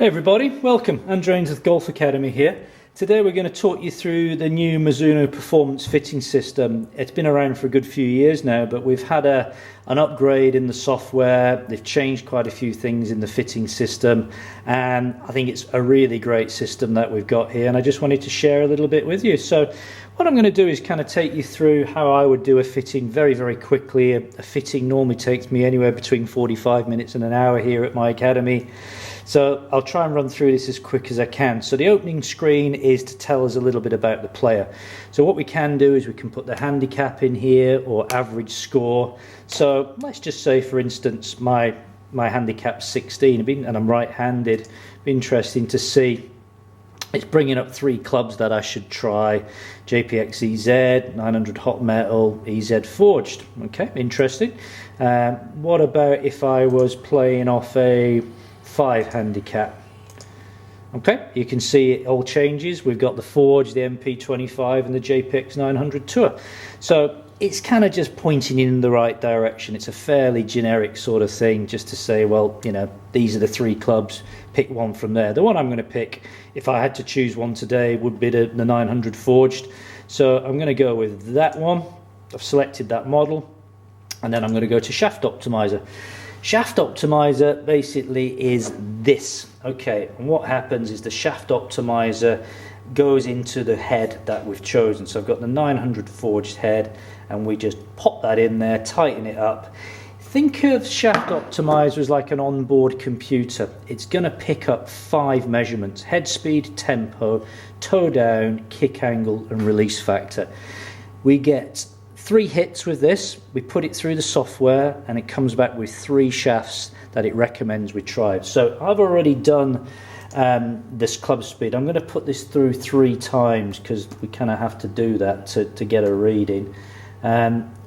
Hey everybody, welcome. Andrew Ainsworth Golf Academy here. Today we're going to talk you through the new Mizuno performance fitting system. It's been around for a good few years now, but we've had an upgrade in the software. They've changed quite a few things in the fitting system, and I think it's a really great system that we've got here, and I just wanted to share a little bit with you. So what I'm going to do is kind of take you through how I would do a fitting very quickly. A fitting normally takes me anywhere between 45 minutes and an hour here at my academy. So I'll try and run through this as quick as I can. So the opening screen is to tell us a little bit about the player. So what we can do is we can put the handicap in here or average score. So let's just say, for instance, my handicap's 16 and I'm right-handed. Be interesting to see. It's bringing up 3 clubs that I should try. JPX EZ, 900 hot metal, EZ forged. Okay, interesting. What about if I was playing off a 5 handicap? Okay, you can see it all changes. We've got the Forge, the MP25 and the JPX 900 Tour. So it's kind of just pointing in the right direction. It's a fairly generic sort of thing, just to say, well, you know, these are the 3 clubs, pick one from there. The one I'm going to pick, if I had to choose one today, would be the 900 Forged. So I'm going to go with that one. I've selected that model, and then I'm going to go to Shaft Optimizer. Shaft Optimizer basically is this. Okay, and what happens is the Shaft Optimizer goes into the head that we've chosen. So I've got the 900 forged head, and we just pop that in there, tighten it up. Think of Shaft Optimizer as like an onboard computer. It's going to pick up 5 measurements: head speed, tempo, toe down, kick angle and release factor. We get 3 hits with this. We put it through the software and it comes back with 3 shafts that it recommends we try. So I've already done this club speed. I'm going to put this through 3 times because we kind of have to do that to get a reading.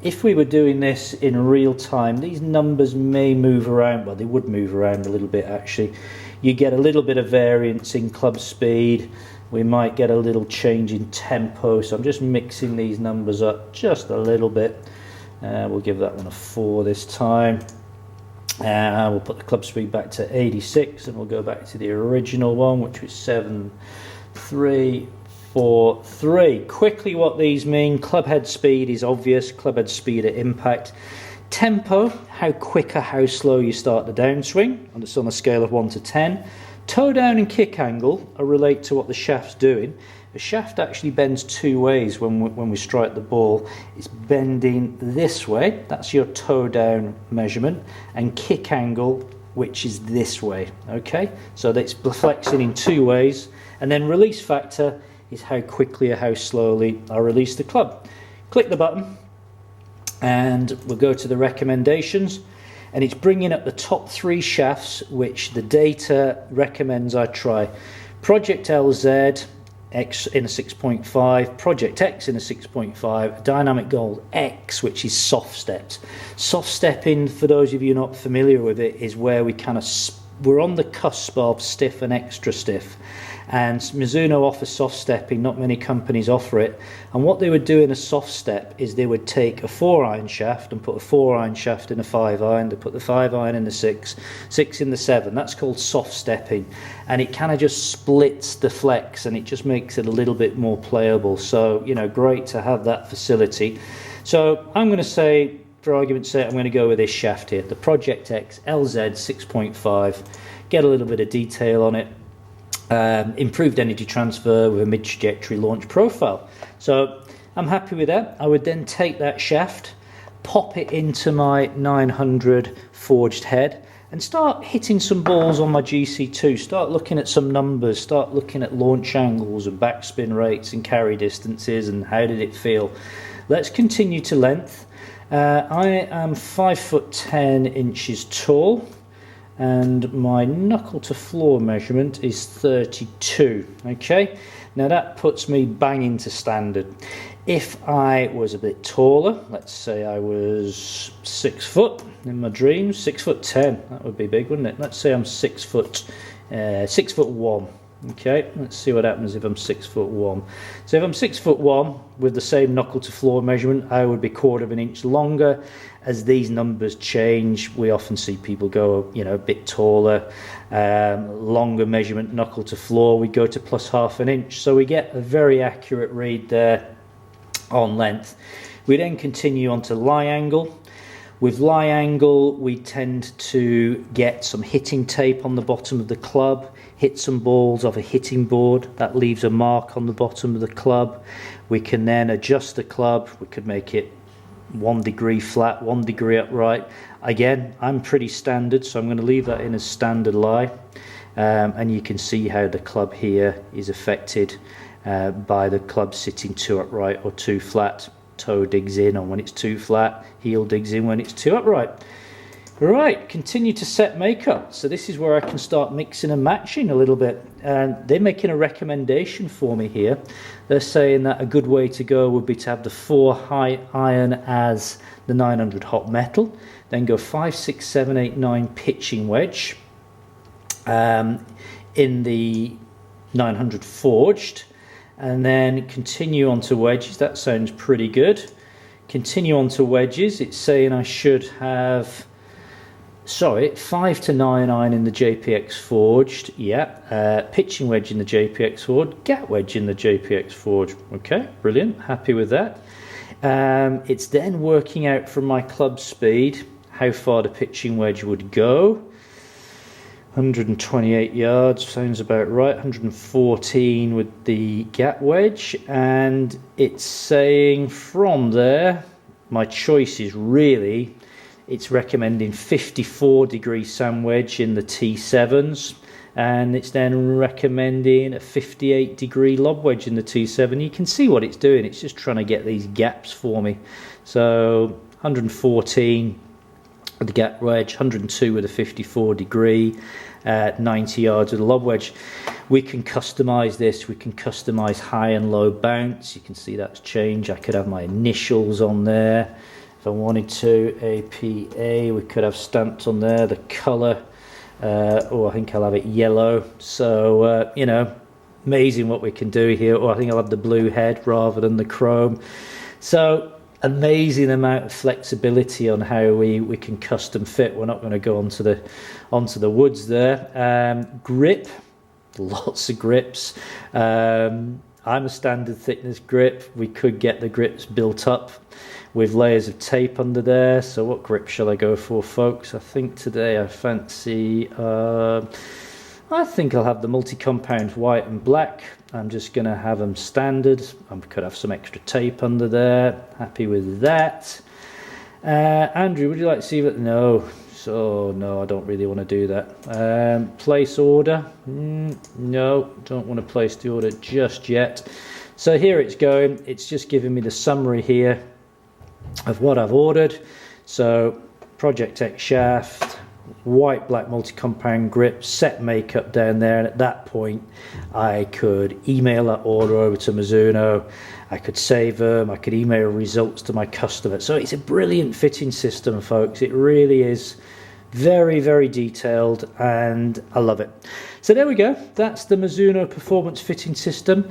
If we were doing this in real time, these numbers may move around. Well, they would move around a little bit actually. You get a little bit of variance in club speed. We might get a little change in tempo, so I'm just mixing these numbers up just a little bit. We'll give that one a 4 this time. We'll put the club speed back to 86, and we'll go back to the original one, which was 7, 3, 4, 3. Quickly, what these mean: club head speed is obvious, club head speed at impact. Tempo, how quick or how slow you start the downswing, and it's on a scale of 1 to 10. Toe down and kick angle are relate to what the shaft's doing. The shaft actually bends 2 ways when we strike the ball. It's bending this way, that's your toe down measurement, and kick angle, which is this way. Okay, so that's flexing in 2 ways. And then release factor is how quickly or how slowly I release the club. Click the button and we'll go to the recommendations. And it's bringing up the top 3 shafts which the data recommends I try. Project LZ X in a 6.5, Project X in a 6.5, Dynamic Gold X, which is soft steps. Soft stepping, for those of you not familiar with it, is where we're on the cusp of stiff and extra stiff. And Mizuno offers soft stepping. Not many companies offer it. And what they would do in a soft step is they would take a 4-iron shaft and put a 4-iron shaft in a 5-iron. They put the 5-iron in the 6, 6 in the 7. That's called soft stepping, and it kind of just splits the flex and it just makes it a little bit more playable. So, you know, great to have that facility. So I'm going to say, for argument's sake, I'm going to go with this shaft here, the Project X LZ 6.5. Get a little bit of detail on it. Improved energy transfer with a mid-trajectory launch profile. So I'm happy with that. I would then take that shaft, pop it into my 900 forged head, and start hitting some balls on my GC2. Start looking at some numbers, start looking at launch angles and backspin rates and carry distances and how did it feel. Let's continue to length. I am 5'10" tall, and my knuckle to floor measurement is 32. Okay, now that puts me bang into standard. If I was a bit taller, let's say I was 6 foot in my dreams, 6'10", that would be big, wouldn't it? Let's say I'm 6 foot, 6'1". Okay, let's see what happens if I'm 6'1". So if I'm 6'1" with the same knuckle to floor measurement, I would be 1/4 inch longer, as these numbers change, we often see people go, you know, a bit taller, longer measurement knuckle to floor, we go to plus ½ an inch. So we get a very accurate read there on length. We then continue on to lie angle. With lie angle, we tend to get some hitting tape on the bottom of the club, hit some balls off a hitting board. That leaves a mark on the bottom of the club. We can then adjust the club. We could make it 1 degree flat, 1 degree upright. Again, I'm pretty standard, so I'm going to leave that in as standard lie. And you can see how the club here is affected by the club sitting 2 upright or 2 flat. Toe digs in on when it's 2 flat, heel digs in when it's 2 upright. Right, continue to set makeup. So this is where I can start mixing and matching a little bit. And they're making a recommendation for me here. They're saying that a good way to go would be to have the 4 high iron as the 900 hot metal, then go 5, 6, 7, 8, 9 pitching wedge in the 900 forged, and then continue on to wedges. That sounds pretty good. Continue on to wedges. It's saying I should have, sorry, 5 to 9 iron in the JPX forged. Yeah. Pitching wedge in the JPX forged. Gap wedge in the JPX forged. Okay, brilliant. Happy with that. It's then working out from my club speed how far the pitching wedge would go. 128 yards sounds about right. 114 with the gap wedge, and it's saying from there my choice is really, it's recommending 54 degree sand wedge in the T7s, and it's then recommending a 58 degree lob wedge in the T7. You can see what it's doing, it's just trying to get these gaps for me. So 114 with the gap wedge, 102 with a 54 degree, 90 yards with a lob wedge. We can customize this. We can customize high and low bounce. You can see that's changed. I could have my initials on there if I wanted to. APA, we could have stamped on there the color. Or I think I'll have it yellow. So you know, amazing what we can do here. Or I think I'll have the blue head rather than the chrome. So amazing amount of flexibility on how we can custom fit. We're not going to go onto the woods there. Grip, lots of grips. I'm a standard thickness grip. We could get the grips built up with layers of tape under there. So what grip shall I go for, folks? I think today I fancy, I think I'll have the multi-compound white and black. I'm just going to have them standard. I could have some extra tape under there. Happy with that. Andrew, would you like to see that? No. So, no, I don't really want to do that. Place order. No, don't want to place the order just yet. So here it's going. It's just giving me the summary here of what I've ordered. So, Project X shaft, white black multi-compound grip, set makeup down there, and at that point I could email that order over to Mizuno, I could save them, I could email results to my customer. So it's a brilliant fitting system, folks. It really is very, very detailed, and I love it. So there we go, that's the Mizuno performance fitting system.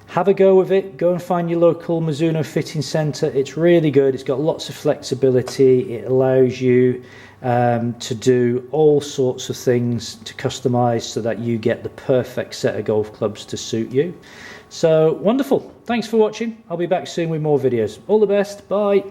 Have a go with it. Go and find your local Mizuno fitting centre. It's really good. It's got lots of flexibility. It allows you to do all sorts of things to customize so that you get the perfect set of golf clubs to suit you. So wonderful. Thanks for watching. I'll be back soon with more videos. All the best. Bye.